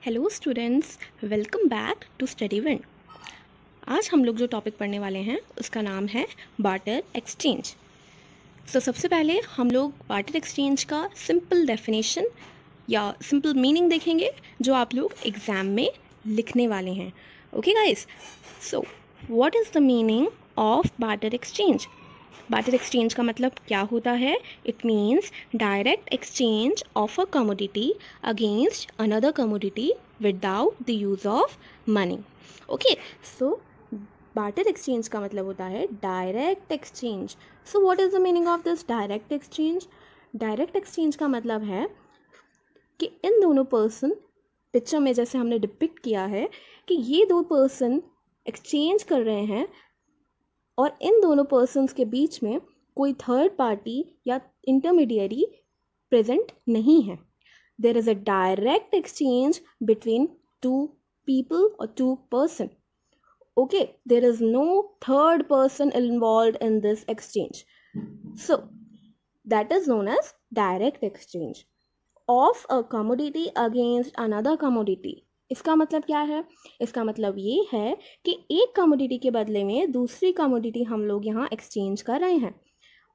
Hello students, welcome back to Study Win. आज हम लोग जो टॉपिक पढ़ने वाले हैं उसका नाम है बार्टर एक्सचेंज। तो सबसे पहले हम लोग बार्टर एक्सचेंज का सिंपल डेफिनेशन या सिंपल मीनिंग देखेंगे जो आप लोग एग्ज़ाम में लिखने वाले हैं। Okay guys, so what is the meaning of barter exchange? Barter exchange का मतलब क्या होता है? It means direct exchange of a commodity against another commodity without the use of money. Okay, so barter exchange का मतलब होता है direct exchange. So what is the meaning of this direct exchange? Direct exchange का मतलब है कि इन दोनों person, picture में जैसे हमने डिपिक्ट किया है कि ये दो पर्सन एक्सचेंज कर रहे हैं और इन दोनों पर्सन्स के बीच में कोई थर्ड पार्टी या इंटरमीडियरी प्रेजेंट नहीं है। There is a direct exchange between two people और two person. Okay, there is no third person involve in this exchange, so that is known as direct exchange of a commodity against another commodity. इसका मतलब क्या है? इसका मतलब ये है कि एक कमोडिटी के बदले में दूसरी कमोडिटी हम लोग यहाँ एक्सचेंज कर रहे हैं।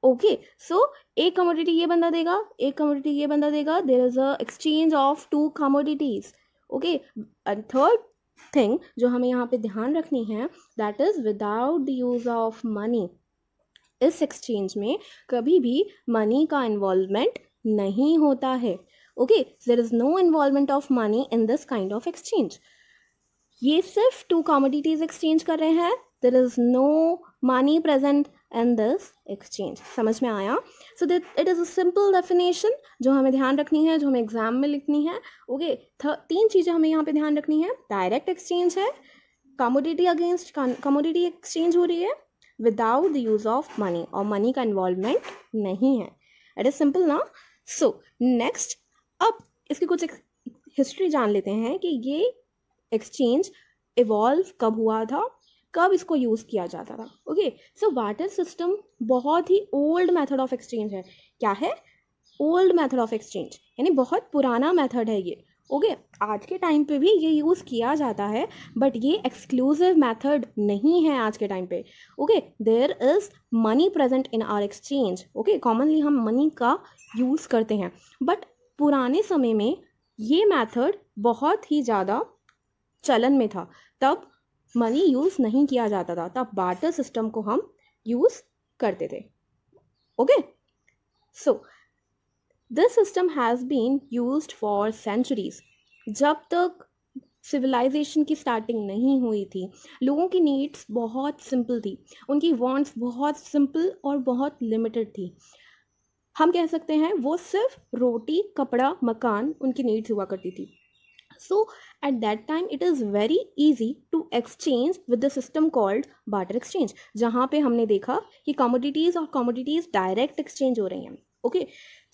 ओके, सो एक कमोडिटी ये बंदा देगा, एक कमोडिटी ये बंदा देगा। There is a exchange of two commodities. Okay, and third thing जो हमें यहाँ पे ध्यान रखनी है, that is without the use of money. इस एक्सचेंज में कभी भी मनी का इन्वॉल्वमेंट नहीं होता है। Okay, there is no involvement of money in this kind of exchange. ये सिर्फ टू कमोडिटीज एक्सचेंज कर रहे हैं। There is no money present in this exchange. समझ में आया? So that it is a simple definition जो हमें ध्यान रखनी है, जो हमें एग्जाम में लिखनी है। ओके, तीन चीज़ें हमें यहाँ पे ध्यान रखनी है। डायरेक्ट एक्सचेंज है, कमोडिटी अगेंस्ट कमोडिटी एक्सचेंज हो रही है without the use of money, और मनी का इन्वॉल्वमेंट नहीं है। इट इज सिंपल ना? सो नेक्स्ट, अब इसकी कुछ हिस्ट्री जान लेते हैं कि ये एक्सचेंज इवॉल्व कब हुआ था, कब इसको यूज़ किया जाता था। ओके, सो बार्टर सिस्टम बहुत ही ओल्ड मेथड ऑफ एक्सचेंज है। क्या है? ओल्ड मेथड ऑफ एक्सचेंज, यानी बहुत पुराना मेथड है ये। ओके, आज के टाइम पे भी ये यूज़ किया जाता है, बट ये एक्सक्लूसिव मेथड नहीं है आज के टाइम पे। Okay, there is money present in our exchange. Okay, commonly हम मनी का यूज़ करते हैं, बट पुराने समय में ये मेथड बहुत ही ज़्यादा चलन में था। तब मनी यूज़ नहीं किया जाता था, तब बार्टर सिस्टम को हम यूज़ करते थे। Okay, so this system has been used for centuries. जब तक सिविलाइजेशन की स्टार्टिंग नहीं हुई थी, लोगों की नीड्स बहुत सिंपल थी, उनकी वांट्स बहुत सिंपल और बहुत लिमिटेड थी। हम कह सकते हैं वो सिर्फ रोटी, कपड़ा, मकान उनकी नीड्स हुआ करती थी। So at that time it is very easy to exchange with the system called barter exchange, जहाँ पे हमने देखा कि commodities और commodities direct exchange हो रही हैं। ओके,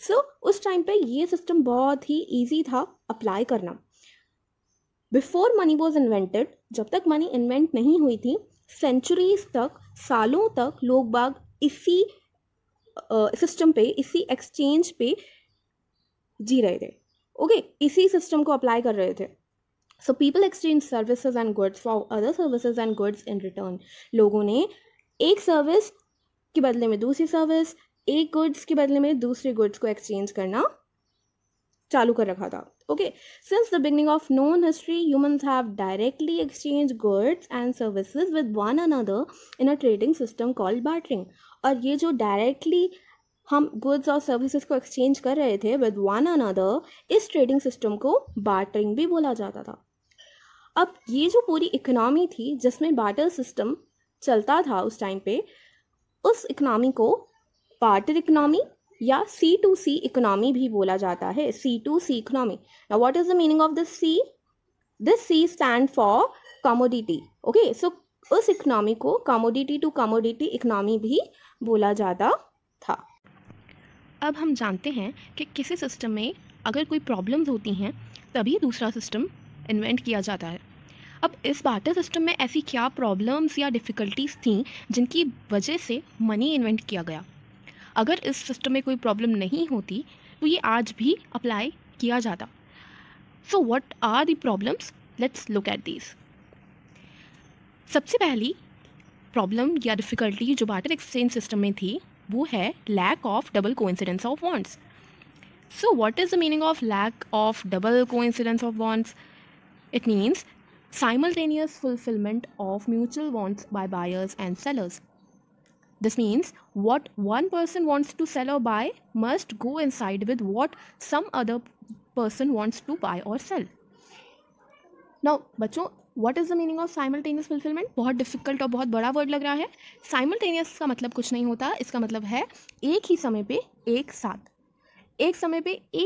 सो उस टाइम पे ये सिस्टम बहुत ही easy था अप्लाई करना। बिफोर मनी वॉज इन्वेंटेड, जब तक मनी इन्वेंट नहीं हुई थी, सेंचुरीज तक, सालों तक लोग बाग इसी सिस्टम पे, इसी एक्सचेंज पे जी रहे थे। ओके, इसी सिस्टम को अप्लाई कर रहे थे। So people exchange services and goods for other services and goods in return. लोगों ने एक सर्विस के बदले में दूसरी सर्विस, एक गुड्स के बदले में दूसरे गुड्स को एक्सचेंज करना चालू कर रखा था। Okay, since the beginning of known history, humans have directly exchange goods and services with one another in a trading system called bartering. और ये जो डायरेक्टली हम गुड्स और सर्विसेज को एक्सचेंज कर रहे थे विद वन अनदर, इस ट्रेडिंग सिस्टम को बार्टरिंग भी बोला जाता था। अब ये जो पूरी इकोनॉमी थी जिसमें बार्टर सिस्टम चलता था उस टाइम पे, उस इकोनॉमी को बार्टर इकोनॉमी या C2C इकोनॉमी भी बोला जाता है। C2C economy. Now what is the meaning of this C? This C stand for commodity. Okay, so उस इकोनॉमी को कमोडिटी टू कमोडिटी इकोनॉमी भी बोला जाता था। अब हम जानते हैं कि किसी सिस्टम में अगर कोई प्रॉब्लम्स होती हैं तभी दूसरा सिस्टम इन्वेंट किया जाता है। अब इस बार्टर सिस्टम में ऐसी क्या प्रॉब्लम्स या डिफ़िकल्टीज थी जिनकी वजह से मनी इन्वेंट किया गया? अगर इस सिस्टम में कोई प्रॉब्लम नहीं होती तो ये आज भी अप्लाई किया जाता। अब इस बार्टर सिस्टम में ऐसी क्या प्रॉब्लम्स या डिफ़िकल्टीज थी जिनकी वजह से मनी इन्वेंट किया गया? अगर इस सिस्टम में कोई प्रॉब्लम नहीं होती तो ये आज भी अप्लाई किया जाता। अगर इस सिस्टम में कोई प्रॉब्लम नहीं होती तो ये आज भी अप्लाई किया जाता। So what are the problems? Let's look at these. सबसे पहली प्रॉब्लम या डिफ़िकल्टी जो बार्टर एक्सचेंज सिस्टम में थी वो है lack of double coincidence of bonds. So what is the meaning of lack of double coincidence of bonds? It means simultaneous fulfillment of mutual wants by buyers and sellers. This means what one person wants to sell or buy must go inside with what some other person wants to buy or sell. Now, बच्चों, what is the meaning of simultaneous fulfillment? बहुत difficult और बहुत बड़ा word लग रहा है। Simultaneous का मतलब कुछ नहीं होता, इसका मतलब है एक ही समय पे एक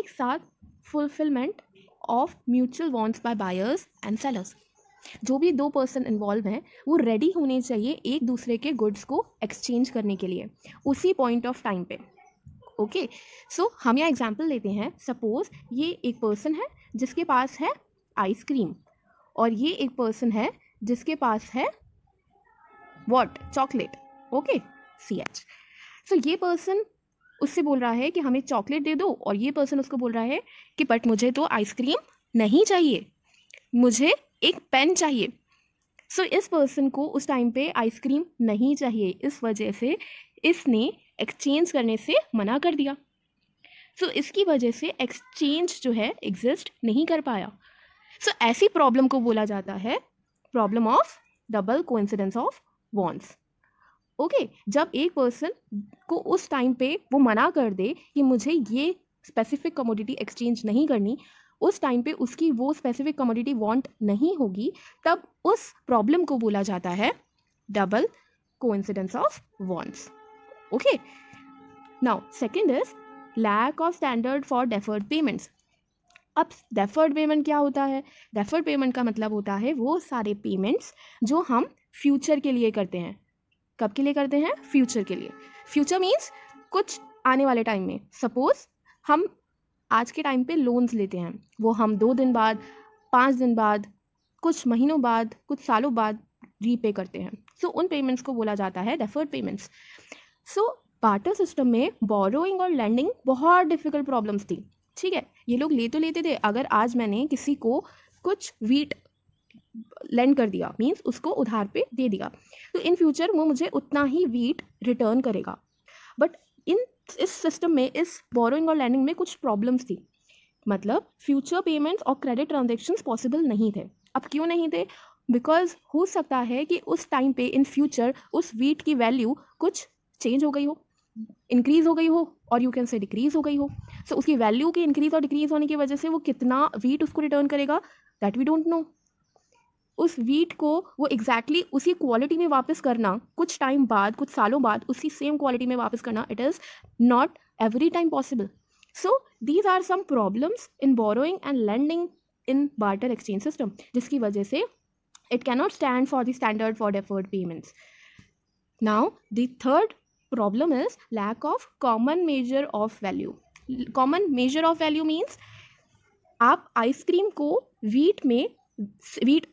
साथ fulfilment of mutual wants by buyers and sellers. जो भी दो पर्सन इन्वॉल्व हैं वो रेडी होने चाहिए एक दूसरे के गुड्स को एक्सचेंज करने के लिए उसी पॉइंट ऑफ टाइम पे। ओके, सो हम यहाँ एग्जांपल लेते हैं। सपोज ये एक पर्सन है जिसके पास है आइसक्रीम और ये एक पर्सन है जिसके पास है व्हाट? चॉकलेट। Okay, CH। सो ये पर्सन उससे बोल रहा है कि हमें चॉकलेट दे दो और ये पर्सन उसको बोल रहा है कि बट मुझे तो आइसक्रीम नहीं चाहिए, मुझे एक पेन चाहिए। सो इस पर्सन को उस टाइम पे आइसक्रीम नहीं चाहिए, इस वजह से इसने एक्सचेंज करने से मना कर दिया। सो इसकी वजह से एक्सचेंज जो है एग्जिस्ट नहीं कर पाया। सो ऐसी प्रॉब्लम को बोला जाता है problem of double coincidence of bonds. Okay, जब एक पर्सन को उस टाइम पे वो मना कर दे कि मुझे ये स्पेसिफिक कमोडिटी एक्सचेंज नहीं करनी, उस टाइम पे उसकी वो स्पेसिफिक कमोडिटी वांट नहीं होगी, तब उस प्रॉब्लम को बोला जाता है double coincidence of wants. Okay, now second is lack of standard for deferred payments. अब डेफर्ड पेमेंट क्या होता है? डेफर्ड पेमेंट का मतलब होता है वो सारे पेमेंट्स जो हम फ्यूचर के लिए करते हैं। कब के लिए करते हैं? फ्यूचर के लिए। फ्यूचर मीन्स कुछ आने वाले टाइम में। सपोज हम आज के टाइम पे लोन्स लेते हैं, वो हम 2 दिन बाद, 5 दिन बाद, कुछ महीनों बाद, कुछ सालों बाद रीपे करते हैं। सो उन पेमेंट्स को बोला जाता है डेफर्ड पेमेंट्स। सो बार्टर सिस्टम में बोरोइंग और लैंडिंग बहुत डिफिकल्ट प्रॉब्लम्स थी। ठीक है, ये लोग ले तो लेते थे। अगर आज मैंने किसी को कुछ वीट लेंड कर दिया, मीन्स उसको उधार पे दे दिया, तो इन फ्यूचर वो मुझे उतना ही वीट रिटर्न करेगा। बट इस सिस्टम में, इस बोरोइंग और लैंडिंग में कुछ प्रॉब्लम्स थी। मतलब फ्यूचर पेमेंट्स और क्रेडिट ट्रांजेक्शन्स पॉसिबल नहीं थे। अब क्यों नहीं थे? बिकॉज हो सकता है कि उस टाइम पे इन फ्यूचर उस वीट की वैल्यू कुछ चेंज हो गई हो, इंक्रीज़ हो गई हो, और यू कैन से डिक्रीज़ हो गई हो। सो उसकी वैल्यू के इंक्रीज़ और डिक्रीज़ होने की वजह से वो कितना वीट उसको रिटर्न करेगा दैट वी डोंट नो। उस वीट को वो एग्जैक्टली उसी क्वालिटी में वापस करना, कुछ टाइम बाद, कुछ सालों बाद उसी सेम क्वालिटी में वापस करना, it is not every time possible. So these are some problems in borrowing and lending in barter exchange system, जिसकी वजह से it cannot stand for the standard for deferred payments. Now the third problem is lack of common measure of value. Common measure of value means आप ice cream को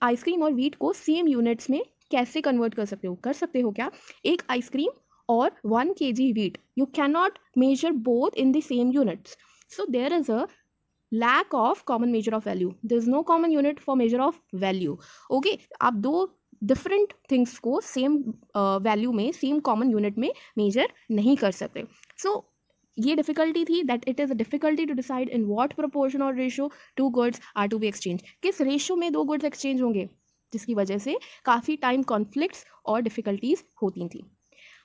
ice cream और wheat को same units में कैसे convert कर सकते हो? क्या एक आइसक्रीम और 1 kg wheat, you can not measure both in the same units. So there is a lack of common measure of value. There is no common unit for measure of value. Okay, आप दो different things को same value में, same common unit में measure नहीं कर सकते। So ये difficulty थी, that it is a difficulty to decide in what proportion और ratio 2 goods are to be exchange. किस रेशो में 2 गुड्स एक्सचेंज होंगे, जिसकी वजह से काफ़ी टाइम कॉन्फ्लिक्ट्स और डिफिकल्टीज होती थी।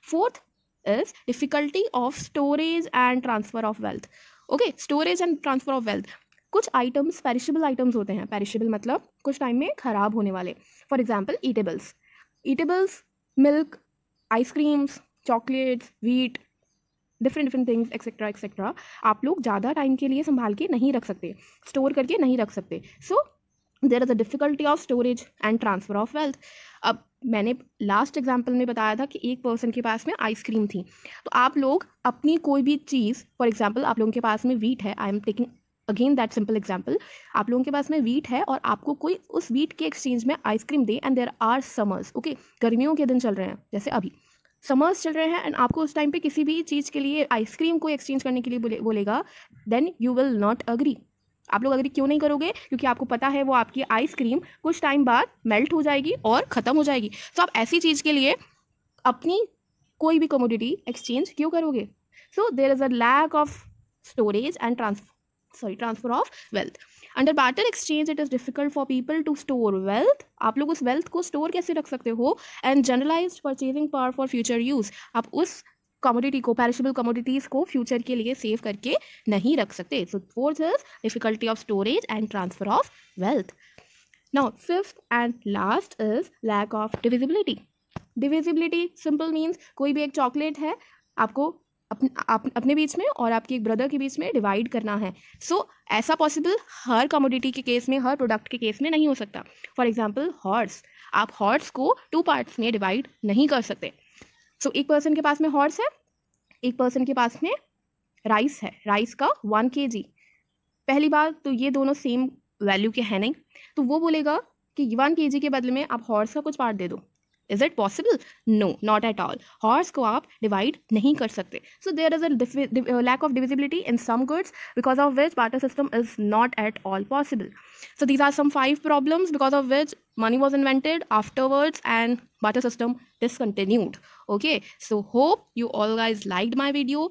Fourth is difficulty of storage and transfer of wealth. Okay, storage and transfer of wealth. कुछ आइटम्स पेरिशेबल आइटम्स होते हैं। पेरिशेबल मतलब कुछ टाइम में ख़राब होने वाले। For example eatables, milk, ice creams, chocolates, wheat, different things etcetera आप लोग ज़्यादा टाइम के लिए संभाल के नहीं रख सकते, स्टोर करके नहीं रख सकते। So there is a difficulty of storage and transfer of wealth. अब मैंने लास्ट एग्जाम्पल में बताया था कि एक पर्सन के पास में आइसक्रीम थी, तो आप लोग अपनी कोई भी चीज़, फॉर एग्जाम्पल आप लोगों के पास में वीट है, I am taking again that simple example, आप लोगों के पास में वीट है और आपको कोई उस वीट के एक्सचेंज में आइसक्रीम दे, and there are summers. Okay, गर्मियों के दिन चल रहे हैं, जैसे अभी समर्स चल रहे हैं, एंड आपको उस टाइम पे किसी भी चीज़ के लिए आइसक्रीम को एक्सचेंज करने के लिए बोलेगा, then you will not agree. आप लोग अग्री क्यों नहीं करोगे? क्योंकि आपको पता है वो आपकी आइसक्रीम कुछ टाइम बाद मेल्ट हो जाएगी और ख़त्म हो जाएगी। सो आप ऐसी चीज़ के लिए अपनी कोई भी कमोडिटी एक्सचेंज क्यों करोगे? So there is a lack of storage and transfer of wealth. Under barter exchange it is difficult for people to store wealth. आप लोग उस वेल्थ को स्टोर कैसे रख सकते हो? And generalized purchasing power for future use. आप उस कमोडिटी को, पेरिशेबल कमोडिटीज़ को फ्यूचर के लिए सेव करके नहीं रख सकते। So fourth is difficulty of storage and transfer of wealth. Now fifth and last is lack of divisibility. Divisibility simple means कोई भी एक चॉकलेट है, आपको अपने बीच में और आपके एक ब्रदर के बीच में डिवाइड करना है। सो ऐसा पॉसिबल हर कमोडिटी के केस में, हर प्रोडक्ट के केस में नहीं हो सकता। फॉर एग्जाम्पल हॉर्स, आप हॉर्स को 2 पार्ट्स में डिवाइड नहीं कर सकते। सो एक पर्सन के पास में हॉर्स है, एक पर्सन के पास में राइस है, राइस का 1 kg। पहली बात तो ये दोनों सेम वैल्यू के हैं नहीं, तो वो बोलेगा कि 1 kg के बदले में आप हॉर्स का कुछ पार्ट दे दो। Is it possible? No, not at all. Horse को आप डिवाइड नहीं कर सकते। So there is a lack of divisibility in some goods because of which barter system is not at all possible. So these are some 5 problems because of which money was invented afterwards and barter system discontinued. Okay, so hope you all guys liked my video.